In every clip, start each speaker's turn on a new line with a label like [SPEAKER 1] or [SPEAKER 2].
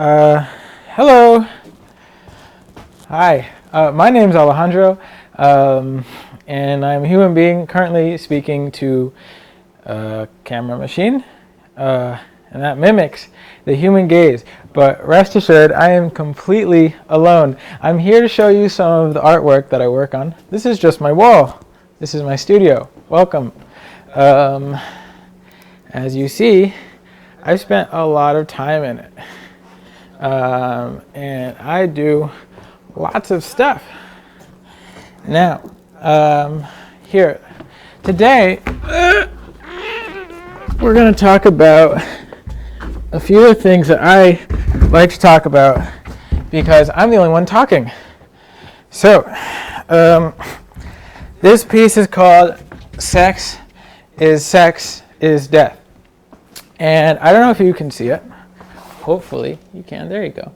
[SPEAKER 1] Uh, Hello. Hi. My name's Alejandro, and I'm a human being currently speaking to a camera machine, and that mimics the human gaze. But rest assured, I am completely alone. I'm here to show you some of the artwork that I work on. This is just my wall. This is my studio. Welcome. As you see, I've spent a lot of time in it. And I do lots of stuff. Now, here, today, we're going to talk about a few of the things that I like to talk about because I'm the only one talking. So, this piece is called Sex is Death. And I don't know if you can see it. Hopefully you can. There you go.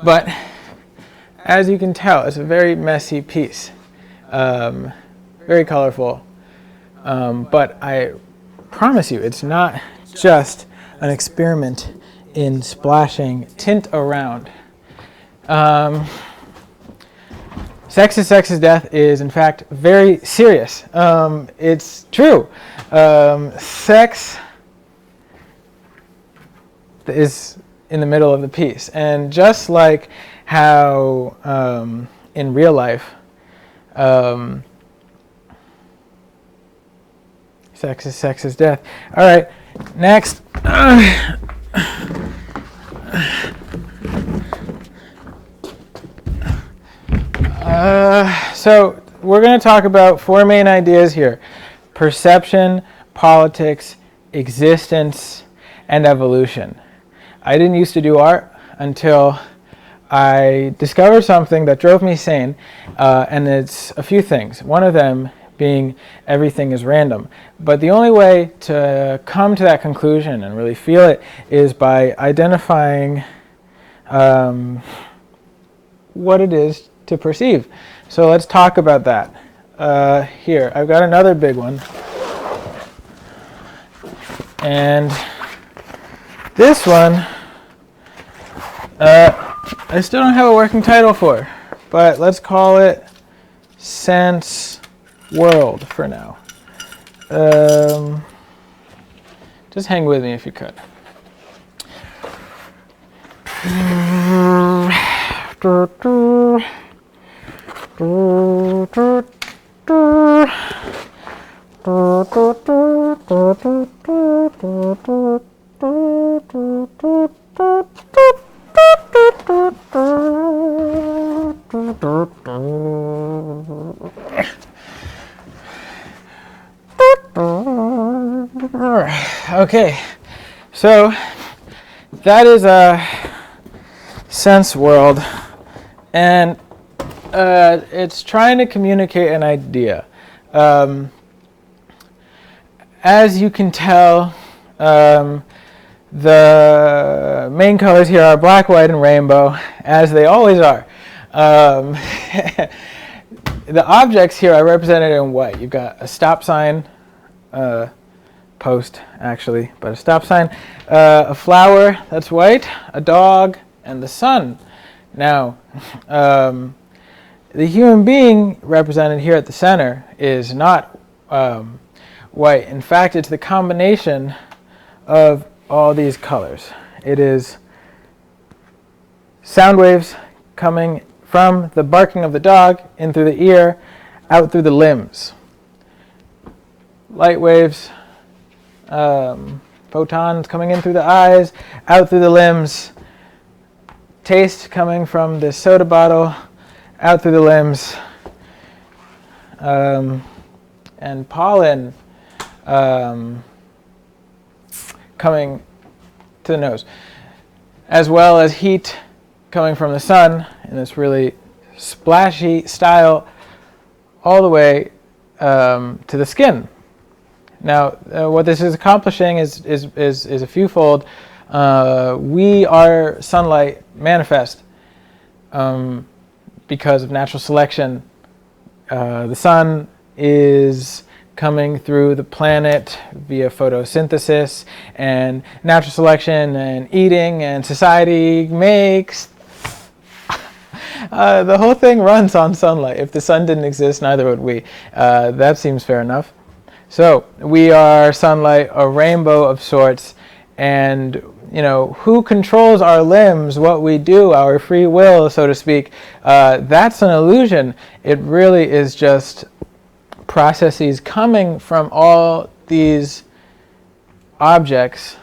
[SPEAKER 1] But as you can tell, it's a very messy piece, very colorful. But I promise you, it's not just an experiment in splashing tint around. Sex is Death is in fact very serious. It's true. Sex is in the middle of the piece, and just like how in real life sex is death. All right, next. So we're going to talk about four main ideas here: perception, politics, existence, and evolution. I didn't used to do art until I discovered something that drove me sane, and it's a few things. One of them being everything is random. But the only way to come to that conclusion and really feel it is by identifying what it is to perceive. So let's talk about that. Here, I've got another big one. And this one, I still don't have a working title for, but let's call it Sense World for now. Just hang with me if you could. Okay, so that is a sense world, and it's trying to communicate an idea. As you can tell, the main colors here are black, white, and rainbow, as they always are. The objects here are represented in white. You've got a stop sign, post actually, but a stop sign, a flower that's white, a dog, and the sun. Now, the human being represented here at the center is not white. In fact, it's the combination of all these colors. It is sound waves coming from the barking of the dog in through the ear, out through the limbs. Light waves, photons coming in through the eyes, out through the limbs. Taste coming from the soda bottle, out through the limbs. And pollen coming to the nose, as well as heat coming from the sun in this really splashy style all the way to the skin. Now, what this is accomplishing is a fewfold. We are sunlight manifest because of natural selection. The sun is coming through the planet via photosynthesis and natural selection and eating, and society makes the whole thing runs on sunlight. If the sun didn't exist, neither would we. That seems fair enough. So we are sunlight, a rainbow of sorts, and who controls our limbs, what we do, our free will, so to speak, that's an illusion. It really is just processes coming from all these objects,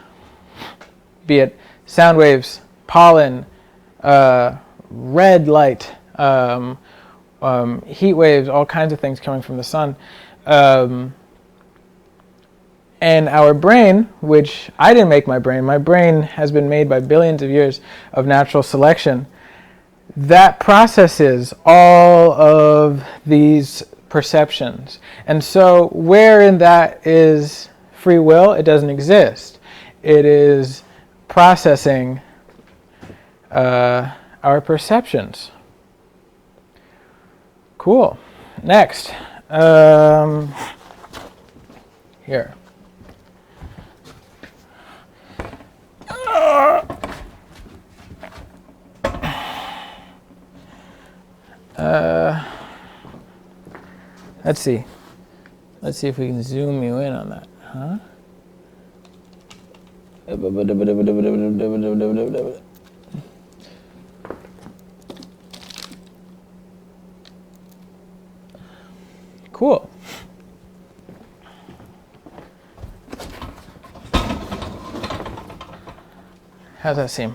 [SPEAKER 1] be it sound waves, pollen, red light, heat waves, all kinds of things coming from the sun. And our brain, which I didn't make my brain has been made by billions of years of natural selection, that processes all of these perceptions. And so where in that is free will? It doesn't exist. It is processing our perceptions. Cool. Next. Here. Let's see. Let's see if we can zoom you in on that. Huh? Cool. How's that seem?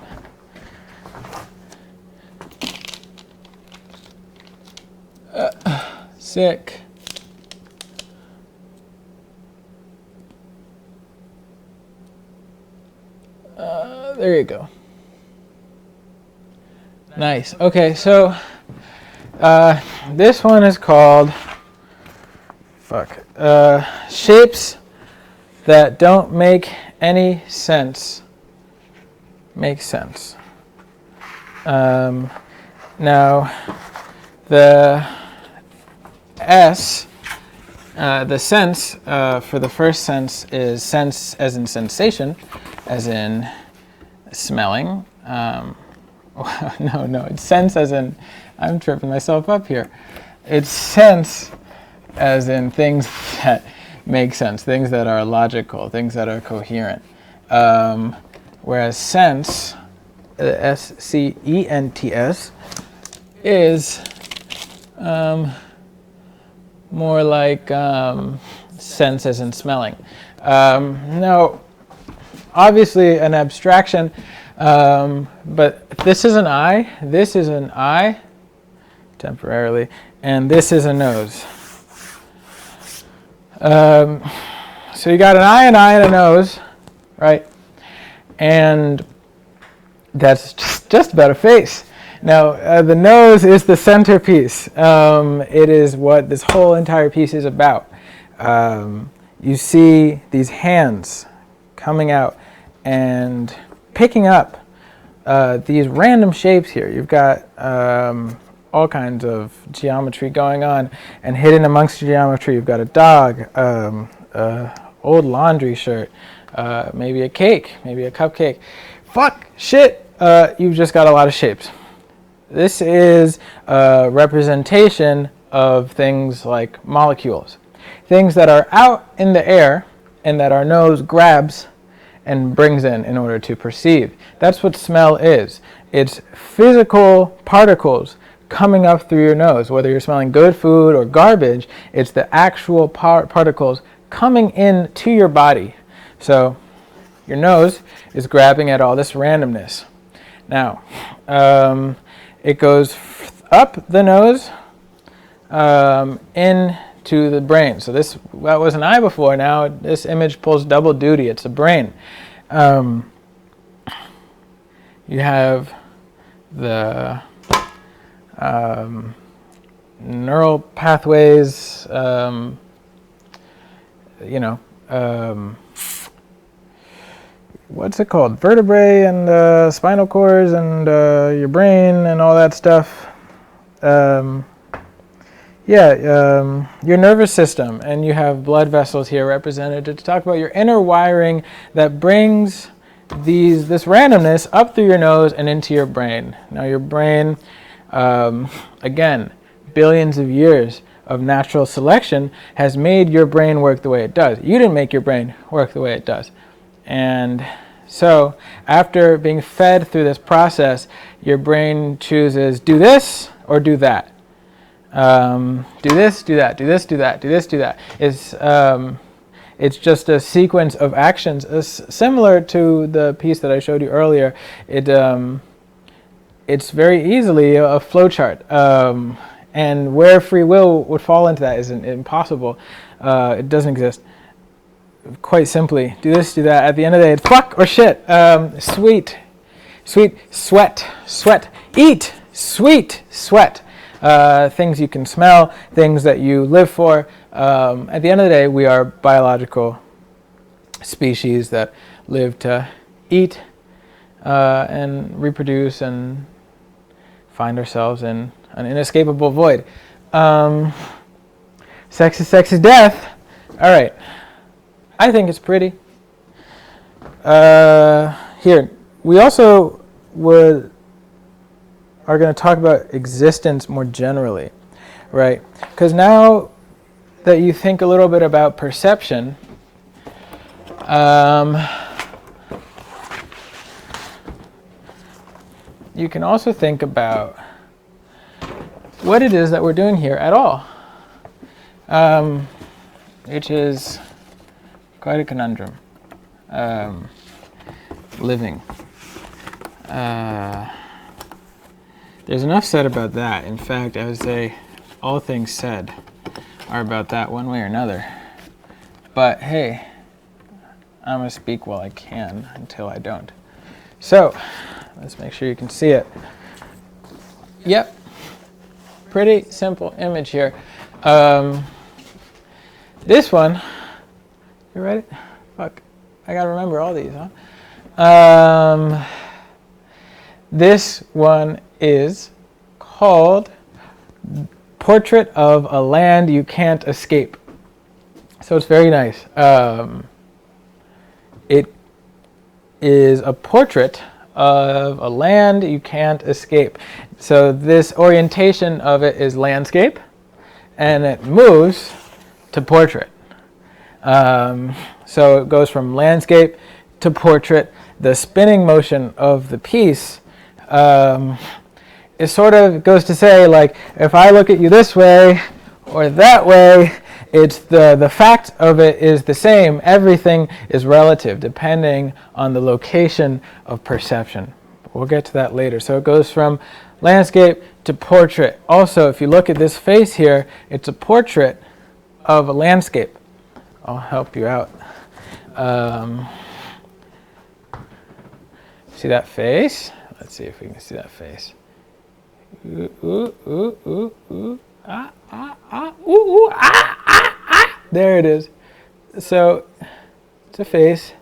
[SPEAKER 1] Sick. There you go. Nice. Okay, so this one is called shapes that don't make any sense. Make sense. Now, the S, the sense for the first sense is sense as in sensation, as in smelling. No, it's sense as in, I'm tripping myself up here. It's sense as in things that make sense, things that are logical, things that are coherent. Whereas sense, S-C-E-N-T-S, is more like sense as in smelling. Now, obviously an abstraction, but this is an eye, temporarily, and this is a nose. So you got an eye, and a nose, right? And that's just about a face. Now, the nose is the centerpiece. It is what this whole entire piece is about. You see these hands coming out and picking up these random shapes here. You've got all kinds of geometry going on, and hidden amongst the geometry, you've got a dog, old laundry shirt, maybe a cake, maybe a cupcake. You've just got a lot of shapes. This is a representation of things like molecules, things that are out in the air and that our nose grabs and brings in order to perceive. That's what smell is. It's physical particles coming up through your nose. Whether you're smelling good food or garbage, it's the actual particles coming in to your body. So your nose is grabbing at all this randomness. Now, it goes up the nose into the brain. So that was an eye before. Now this image pulls double duty. It's a brain. You have the neural pathways, what's it called? Vertebrae and spinal cords and your brain and all that stuff. your nervous system, and you have blood vessels here represented to talk about your inner wiring that brings this randomness up through your nose and into your brain. Now your brain, again, billions of years of natural selection has made your brain work the way it does. You didn't make your brain work the way it does. And so after being fed through this process, your brain chooses do this or do that. Do this, do that, do this, do that, do this, do that. It's just a sequence of actions similar to the piece that I showed you earlier. It's very easily a flowchart. And where free will would fall into that is impossible. It doesn't exist. Quite simply, do this, do that. At the end of the day, it's fuck or shit. Sweet, sweat. Eat, sweet, sweat. Things you can smell, things that you live for. At the end of the day, we are biological species that live to eat and reproduce and find ourselves in an inescapable void. Sex is death. All right. I think it's pretty. Here, we also are going to talk about existence more generally, right? Because now that you think a little bit about perception, you can also think about what it is that we're doing here at all, which is quite a conundrum. Living. There's enough said about that. In fact, I would say all things said are about that one way or another. But hey, I'm going to speak while I can until I don't. So, let's make sure you can see it. Yep. Pretty simple image here. This one, you ready? Fuck, I gotta remember all these, huh? This one is called Portrait of a Land You Can't Escape. So it's very nice. It is a portrait of a land you can't escape. So this orientation of it is landscape, and it moves to portrait. So it goes from landscape to portrait. The spinning motion of the piece, it sort of goes to say, like, if I look at you this way or that way, it's the fact of it is the same. Everything is relative depending on the location of perception. We'll get to that later. So it goes from landscape to portrait. Also, if you look at this face here, it's a portrait of a landscape. I'll help you out. See that face? Let's see if we can see that face. Ooh, ooh, ooh, ooh, ooh. Ah, ah, ah, ooh, ooh, ah, ah, ah. There it is. So it's a face.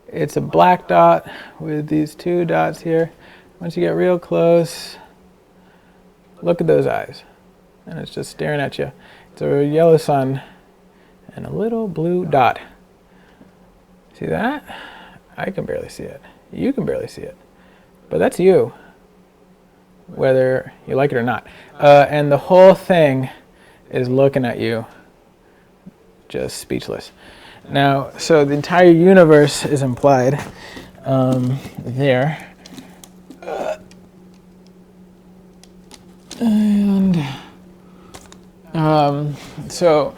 [SPEAKER 1] It's a black dot with these two dots here. Once you get real close, look at those eyes. And it's just staring at you. It's a yellow sun and a little blue dot. See that? I can barely see it. You can barely see it. But that's you, whether you like it or not. And the whole thing is looking at you, just speechless. Now, so the entire universe is implied there. So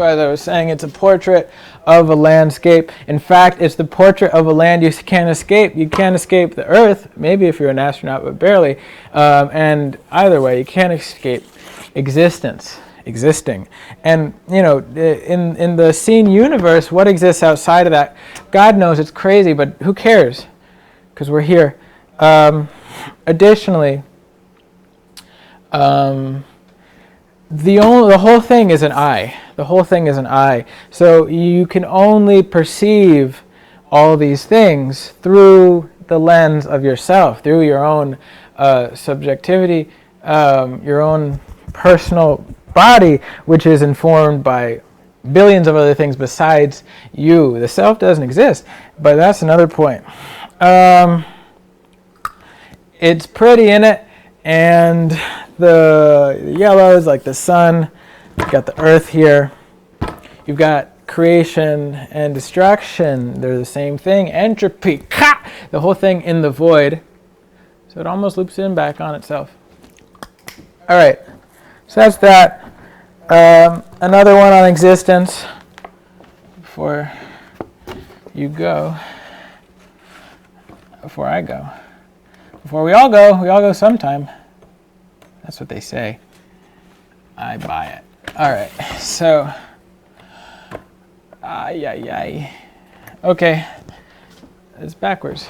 [SPEAKER 1] as I was saying, it's a portrait of a landscape. In fact, it's the portrait of a land you can't escape. You can't escape the Earth, maybe if you're an astronaut, but barely. And either way, you can't escape existing. And, you know, in the seen universe, what exists outside of that? God knows, it's crazy, but who cares? Because we're here. Additionally, the whole thing is an eye. The whole thing is an eye. So you can only perceive all these things through the lens of yourself, through your own subjectivity, your own personal body, which is informed by billions of other things besides you. The self doesn't exist, but that's another point. It's pretty in it, and the yellow is like the sun. You've got the earth here. You've got creation and destruction. They're the same thing. Entropy, the whole thing in the void. So it almost loops in back on itself. All right, so that's that. Another one on existence before you go, before I go. Before we all go sometime. That's what they say. I buy it. All right, so, okay, it's backwards.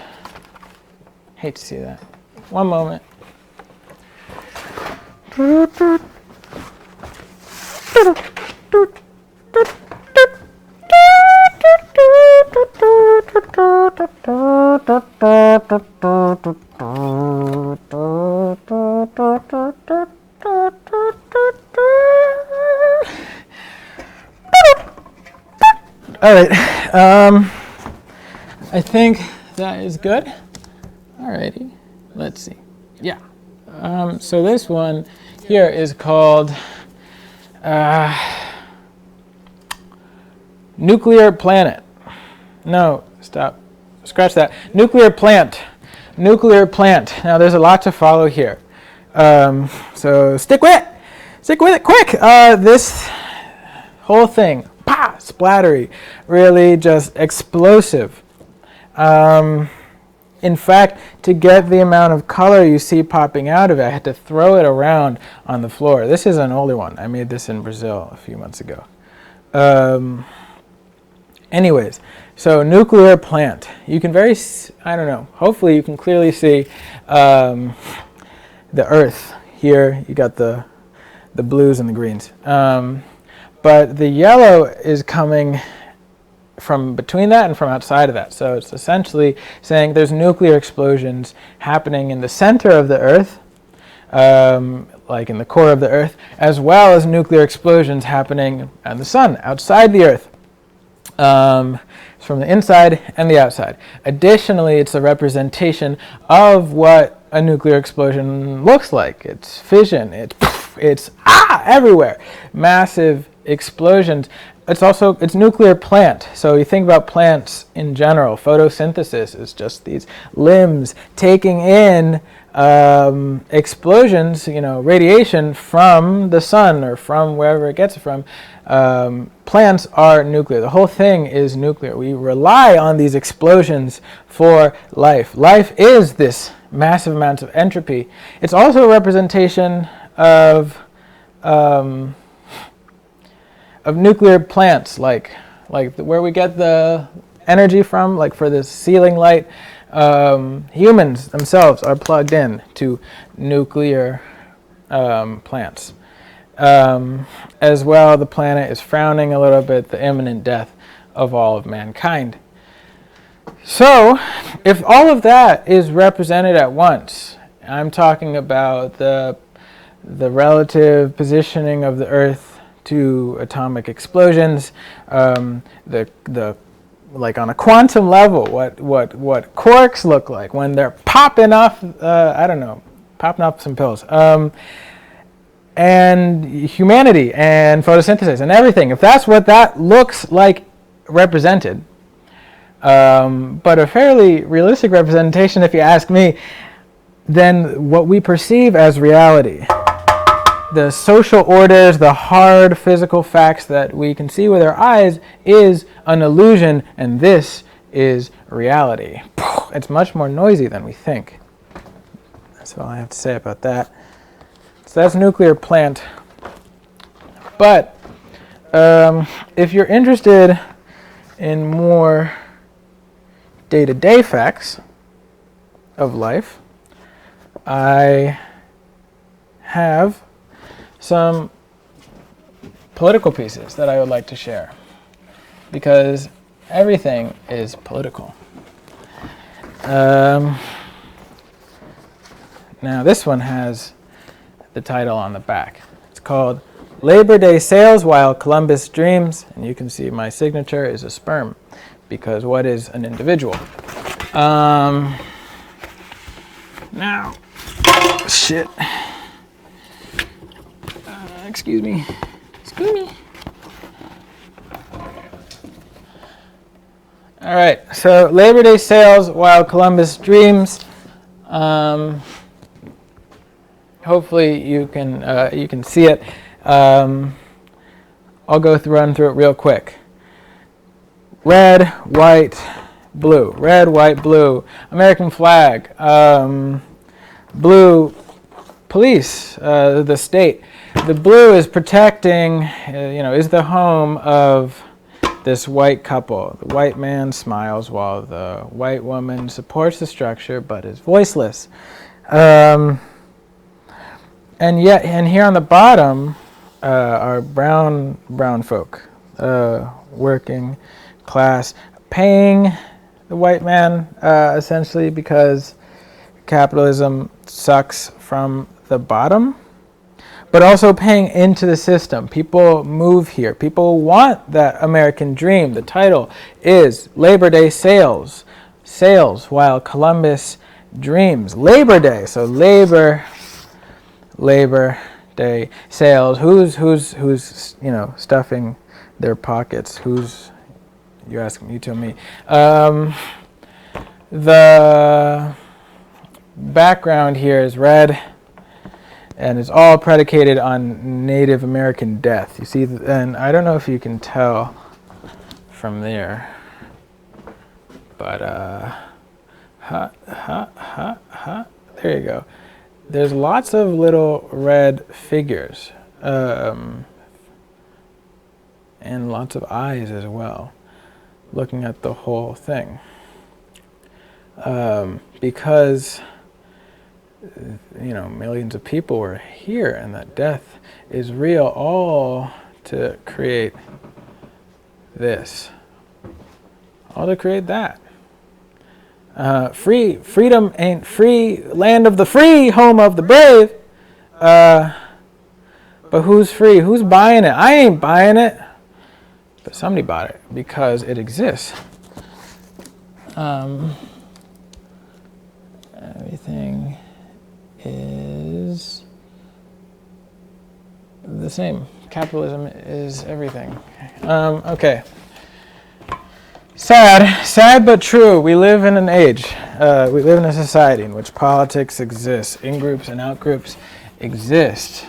[SPEAKER 1] Hate to see that. One moment. All right, I think that is good. All righty, let's see. Yeah, so this one here is called nuclear planet. No, stop. Scratch that. Nuclear plant. Nuclear plant. Now there's a lot to follow here. So stick with it. Stick with it quick. This whole thing, splattery, really just explosive. In fact, to get the amount of color you see popping out of it, I had to throw it around on the floor. This is an older one. I made this in Brazil a few months ago. Anyways, so nuclear plant. You can hopefully you can clearly see the Earth here. You got the blues and the greens. But the yellow is coming from between that and from outside of that. So it's essentially saying there's nuclear explosions happening in the center of the Earth, like in the core of the Earth, as well as nuclear explosions happening on the sun, outside the Earth. From the inside and the outside. Additionally, it's a representation of what a nuclear explosion looks like. It's fission. It's everywhere. Massive explosions. It's nuclear plant. So you think about plants in general. Photosynthesis is just these limbs taking in explosions, radiation from the sun or from wherever it gets it from. Plants are nuclear. The whole thing is nuclear. We rely on these explosions for life. Life is this massive amounts of entropy. It's also a representation of nuclear plants, like where we get the energy from, like for this ceiling light. Humans themselves are plugged in to nuclear plants. As well, the planet is frowning a little bit, the imminent death of all of mankind. So, if all of that is represented at once, I'm talking about the relative positioning of the Earth to atomic explosions, like on a quantum level, what quarks look like when they're popping off, popping off some pills. And humanity and photosynthesis and everything. If that's what that looks like represented, but a fairly realistic representation if you ask me, then what we perceive as reality, the social orders, the hard physical facts that we can see with our eyes is an illusion, and this is reality. It's much more noisy than we think. That's all I have to say about that. So that's nuclear plant. But if you're interested in more day-to-day facts of life, I have some political pieces that I would like to share, because everything is political. Now this one has the title on the back. It's called Labor Day Sails While Columbus Dreams, and you can see my signature is a sperm, because what is an individual? Now, shit. Excuse me. Excuse me. All right, so Labor Day Sails While Columbus Dreams. Hopefully you can see it. I'll run through it real quick. Red, white, blue. Red, white, blue. American flag. Blue, police, the state. The blue is protecting, is the home of this white couple. The white man smiles while the white woman supports the structure but is voiceless. And here on the bottom are brown folk, working class, paying the white man essentially because capitalism sucks from the bottom, but also paying into the system. People move here. People want that American dream. The title is Labor Day Sails While Columbus Dreams. Labor Day, so Labor Day Sails. Who's stuffing their pockets? You're asking me, you tell me. The background here is red, and it's all predicated on Native American death. You see, and I don't know if you can tell from there, but there you go. There's lots of little red figures, and lots of eyes as well, looking at the whole thing. Because millions of people were here, and that death is real, all to create this, all to create that. Freedom ain't free, land of the free, home of the brave. But who's free? Who's buying it? I ain't buying it, but somebody bought it because it exists. Everything is the same. Capitalism is everything. Okay. Sad but true. We live in an age. We live in a society in which politics exists. In-groups and out-groups exist.